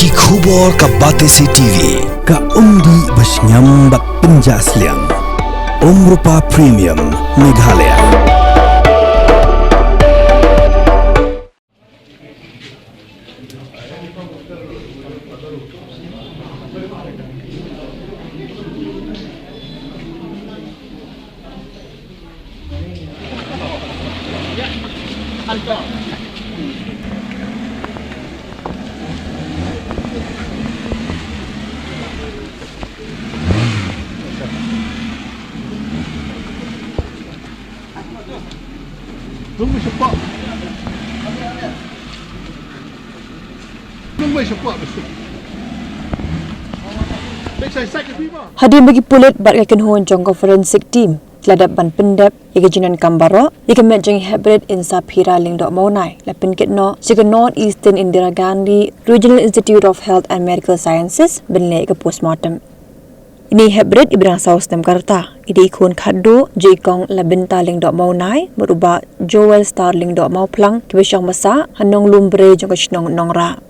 Ki khubor ka Batesi TV ka undi basnyam bak penjaslian Rupa Premium Meghalaya. Tunggu cepat. Tunggu cepat besok. Saya sakit bima. Hadir bagi pulit barkakan huan jong forensik team teladap ban pendap iga jinan kambaro iga met jong hybrid insa phira ling dok maunai lapin kitno siga North Eastern Indira Gandhi Regional Institute of Health and Medical Sciences benle iga postmortem. Ini hybrid ibrang saus tem karta. Idi ikun khaddo je ikong labin taling dok maunai berubah Joel Starling dok mau plang kibesyang masa hanong lumbre jong kasnong nongra.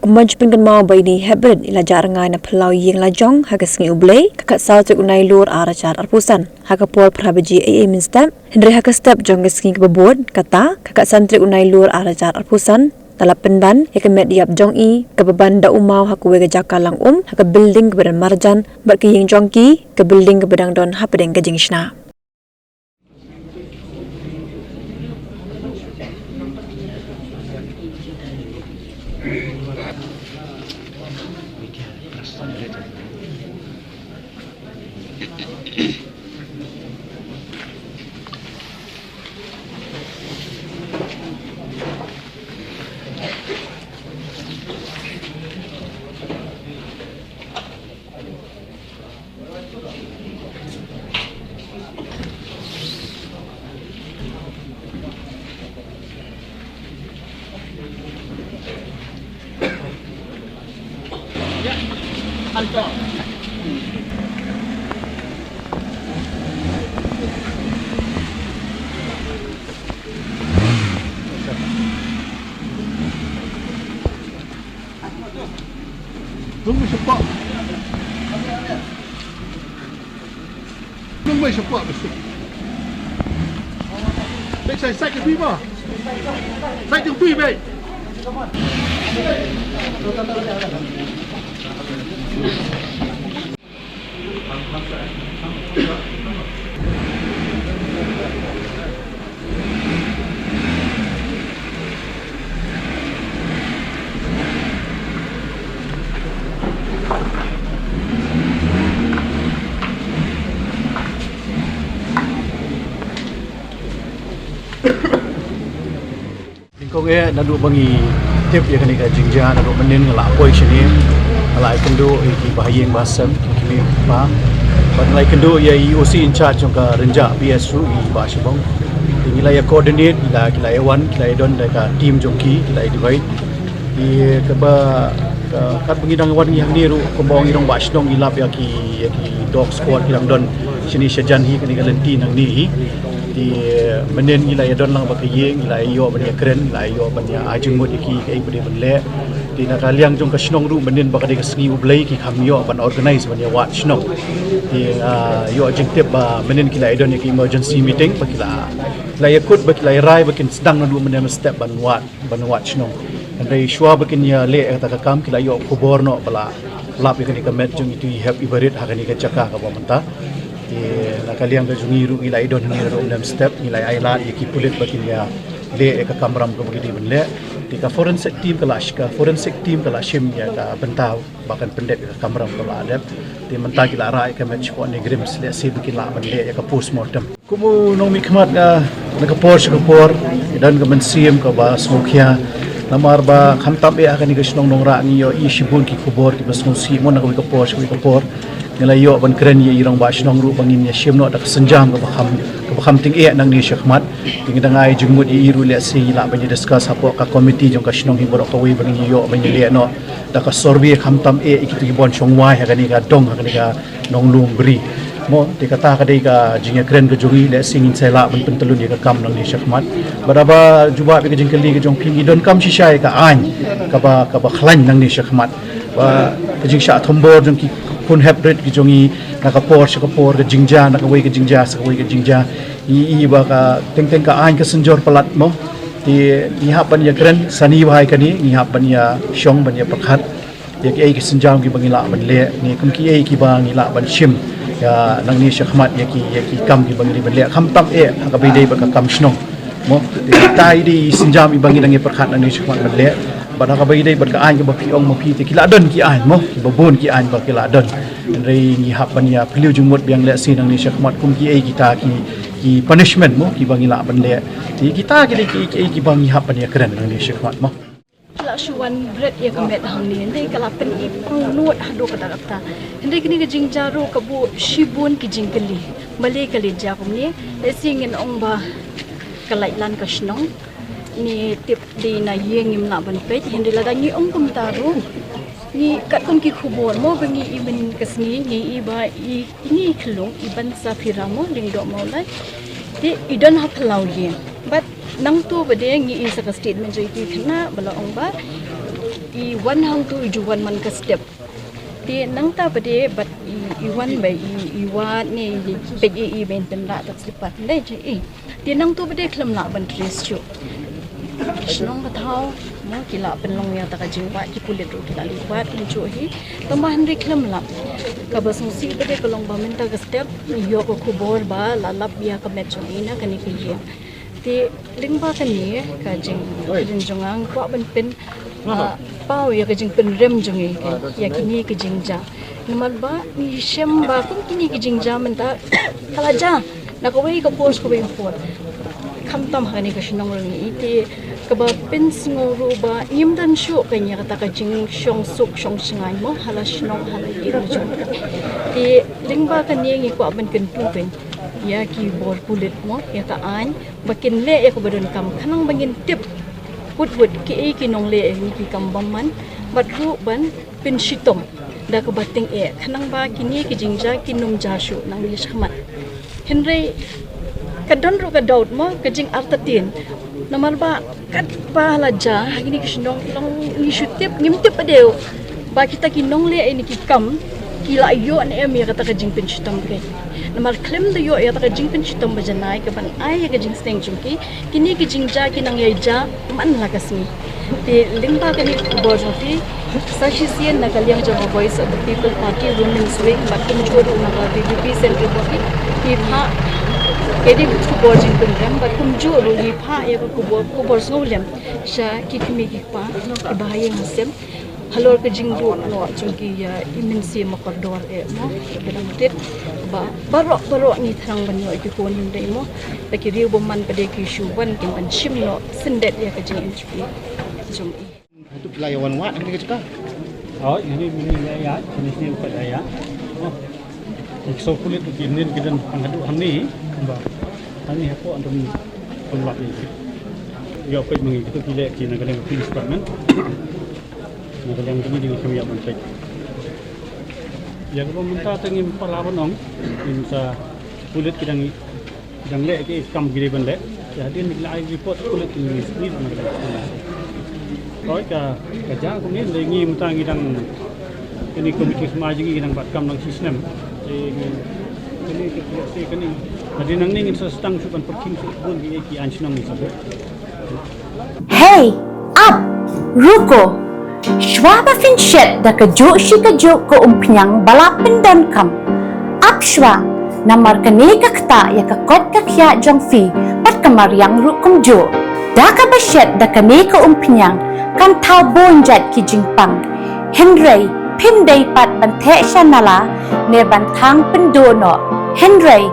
Kumanj pinggan mau ba ini hybrid ilajar ngai na pelau ying lajong hagas ngi ublay kakat sautuk unai lur arachar arpusan hakapol prabaji AA minstam hendri hakastep jong gasking kebabod kata kakat santri unai lur arachar arpusan talap pendan yakamet diap jong i kebeban da umau hakwe ga jakalang haka building kebadan marjan bar ke ying jongki ke building kebadang don hapadeng ke jingshna. Tunggu cepat. Tunggu cepat besok. Saya sakit bima. Saya tunggu baik. Kong nadu bangi tip ya kan ika jingja nadu menin ngala poi sini ngala kendo iki bahayeng basam kimi ba ban lai kendo ya IOC in charge jongka renja BSU i basibong tingila ya coordinate kila ewan kila don ka team jongki kila divide di keba kat bangidang wan yang niru kombong irong basdong ilap ya ki dog squad kilang don sini sejan hi kan ika lenti nang ni di menen ila don lang bakayeng ila yo bania keren ila yo bania ajungmut iki kai bade benle di nakaliang jong kasnong ru menen bakade kasngi ublai ki khamyo ban organize bania wat snong di yo ajengtep ba menen kila don iki emergency meeting bakila la yakut bakila rai bakin sedang nadu menen step ban wat snong andai shwa bakin ya le ta kam kila yo kubor no bala lap ikani kamet jong itu have ibarit hakani ka chaka ka bomenta di nakaliang kajungi ru ila idon ni ro dalam step ila aila iki pulit bakin ya le ka kamram ko bagi di benle di ka forensic team kala shim ya ka bentau bahkan pendek ka kamram ko adap di mentah kila rai ka match ko ni grim sele si bikin la benle ya ka postmortem kumu nong mikmat na ka por dan ka mensim ka ba smokia namar ba khamtam e akan ni ka snong nong ra ni yo i shibun ki kubor ki basmo si mon ka por ngelayo ban keren ye irang ba shnong ru bangin ya shim no da senjam ka bakham ting e nang ni shakmat ting dangai jungmut i ru le si la ban discuss hapo ka committee jong ka shnong hi borok ka wi bangin yo ban le no da ka sorbi khamtam e ikitu bon chongwai ha gani ka dong ha gani ka nong lum bri mo ti kata ka dei ka jinga kren ka jungi le singin sela ban pentelun ye ka kam nang ni shakmat Badaba juba bi kejing keli kejong ping idon kam shisai ka an ka ba khlan nang ni shakmat ba kejing sha thombor jong ki kun hybrid kejong i na ka por ke jingja na ka wei ke jingja sa wei ke jingja i ba ka teng ka an ka senjor pelat mo ti ni hap ban ya kren sani bahai kani ni hap ban ya shong ban ya pakhat ya ki senjam ki bangila ban le ni kum ki ki bang ila ban shim ya nang ni shakmat ya ki kam ki bangili ban le kham tam ka bi dei ba ka kam shnong mo tai di sinjam ibangi dangi perkhat nang ni shakmat ban le ba ka bai dei ba ka an ki ba pi ong mo pi te kila don ki an mo ki ba bon ki an ba kila don rei ni hap ban ya piliu jumut biang le sin nang ni shakmat kum ki kita ki punishment mo ki bangila ban le ti kita ki bangi hap ban ya keren nang ni shakmat mo la shuan bread ya kamet hang ni ndai kala pen I nuot hado kata kata ndai kini ke jingjaru ka bu shibun ki jingkeli male kali ja kum ni singin ong ba kalai lan ka shnong ni tip di na yeng im na ban pe hindi la dangi ong kum taru ni kat kum ki khubor mo bangi iben kasni ni iba ini khlong iban safira mo lingdo mo lai ti idon ha phlau ye but nang tu bade ngi isa ka statement jo iti thna bala ong ba I wan hang tu ju wan man ka step ti nang ta bade but I wan ba I wa ni pe I benten la tak slipat le je ti nang tu bade khlam la ban tres chu snong ka thau mo kila penlong ya ta ka jingwa ki pulit ro kila liwat in chu hi tama handri khlam la ka basung si bade kolong ba men ta ka step yo ko khubor ba la lap ya ka met chu ina kani ki ye ti lingba kani ka jing jongang kwa ban pen pau ya ka jing pen rem jongi ya kini ka jing ja namal ba ni shem ba kum kini ka jing ja men ta kala ja na ko wei ka post ko wei for kham tam hani ka shnong ni ti ka ba pen singoru ba yim dan shu ka nya ta ka jing shong suk shong singai mo hala shnong hala iro jong ti lingba kani ngi kwa ban ken tu pen ya ki bor kulit mo ya ka an bakin le ya ko badon kam khanang bangin tip put ki nong le ni ki kam bamman bat ru ban pin shitom da ko bating khanang ba kini ki jingja ki num ja shu nang ni shkhmat henry kadon ru ka daud mo ka jing artatin namal ba kat ba la ja kini ki shnong long ni shutip nim tip adeu ba kita ki nong le ni ki kam kila yo an em ya kata ka jing pin shitom ke namal klem de yo ya ta jing pen chitom bajanai ka ban ai ka jing steng chumki kini ki jing ja ki nang ja man la kasmi te lingba ka ni bojo ti sashi sien na kalyang jo voice of the people party women's wing bakin chodu na ka BBP central body ki pha kedi ku bojing pen ram ba kum jo ru hi pha ya ku bor sngolem sha ki kimi ki pa bahaya ngasem halor ke jingdu no chungki ya imensi makordor mo bilang tit ba barok ni thrang ban yo ki kon him dei mo ta ki riu bomman pade ki shu wan kin ban shim no sindet ya ka jing HP jum itu pelayawan wat ni ke cakap oh ini ya jenis ni bukan ya oh so kulit begini kita menghadap hani ba hani apa untuk pembuat ni ya apa mengitu kita kena kena police department nak yang kami dengan kami yang mencek. Yang pemerintah tengin pelawan ong, insa kulit kidang lek ke kam giri ban lek. Jadi nilai report kulit ini sendiri nak. Kau kerja kemudian lagi mentang kidang ini komiti semaju kidang buat kam nang sistem. Ini. Jadi nang ni insa stang sukan perking pun ki anjnang ni sabut. Hey, up, ruko. Shwaba fin shet da ka jo shi ka jo ko umpiang balapin don kam. Up shwa namar ka ne ka kta ya ka kot ka kya jong fi pat kamar yang rukum jo. Da ka ba shet da ka ne ka umpiang kan tau bon jat ki jingpang. Henry pim day pat ban the shanala ne ban thang pendo no. Henry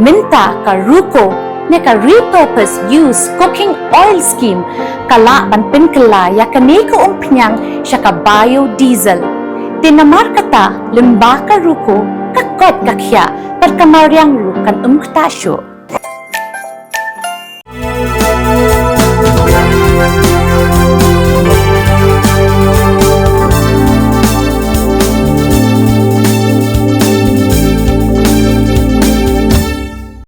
minta ka ruko ne ka repurpose use cooking oil scheme kala ban pin kala ya kani ko umpiang siya ka biodiesel tinamar kata limba ka ruko kakot kakya per kamaryang rukan umktasyo